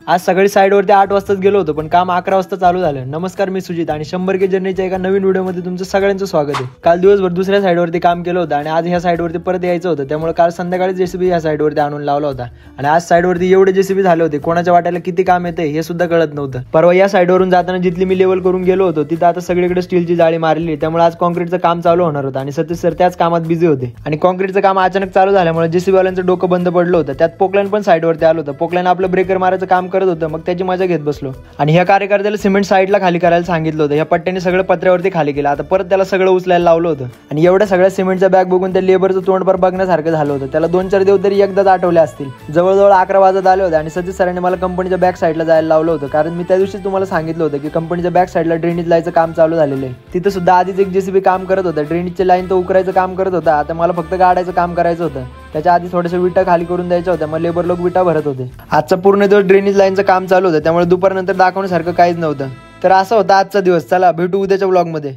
आज सकाळी साईडवरती 8 वाजताच गेलो होतो, पण काम 11 वाजता चालू झालं. नमस्कार, मी सुजित आणि 100K जर्नीच्या एका नवीन व्हिडिओमध्ये तुमचं सगळ्यांचं स्वागत आहे. काल दिवसभर दुसऱ्या साईडवरती काम केलं होतं आणि आज ह्या साईडवरती परत यायचं होतं, त्यामुळे काल संध्याकाळी जेसीबी ह्या साईडवरती आणून लावला होता. आणि आज साईडवरती एवढे जेसीबी झाले होते, कोणाच्या वाट्याला किती काम येते हे सुद्धा कळत नव्हतं. परवा या साईडवरून जाताना जिथली मी लेवल करून गेलो होतो तिथं आता सगळीकडे स्टीलची जाळी मारली, त्यामुळे आज कॉन्क्रीटचं काम चालू होणार होतं आणि सतीश सर त्याच कामात बिझी होते. आणि कॉन्क्रीटचं काम अचानक चालू झाल्यामुळे जेसीबी वाल्यांचं डोकं बंद पडलं होतं. त्यात पोकलाईन पण साईडवरती आलं होतं. पोकलाईन आपलं ब्रेकर मारायचं काम करत होतं, मग त्याची मजा घेत बसलो. आणि ह्या कार्यकर्त्याला सिमेंट साईडला खाली करायला सांगितलं होतं. ह्या पट्ट्याने सगळं पत्र्यावरती खाली केलं. आता परत त्याला सगळं उचलायला लावलं होतं. आणि एवढ्या सगळ्या सिमेंटचा बॅग बघून त्या लेबरचं तोंडभर बघण्यासारखं झालं होतं. त्याला 2-4 देव तरी एकदाच आठवले असतील. जवळजवळ 11 वाजत आले होते आणि सतीश सरांनी मला कंपनीच्या बॅक साईडला जायला लावलं होतं, कारण मी त्या दिवशी तुम्हाला सांगितलं होतं की कंपनीच्या बॅक साईडला ड्रेनेज लाईनचं काम चालू झालेलं आहे. तिथं सुद्धा आधीच एक जेसीबी काम करत होतं. ड्रेनेजची लाईन तर उकरायचं काम करत होता. आता मला फक्त गाडायचं काम करायचं होतं. त्याच्या आधी थोड्याशा विटा खाली करून द्यायच्या होत्या, मग लेबर लोक विटा भरत होते. आजचा पूर्ण दिवस ड्रेनेज लाईनचं काम चालू होतं, त्यामुळे दुपारनंतर दाखवण्यासारखं काहीच नव्हतं. तर असा होता आजचा दिवस. चला भेटू उद्याच्या व्लॉगमध्ये.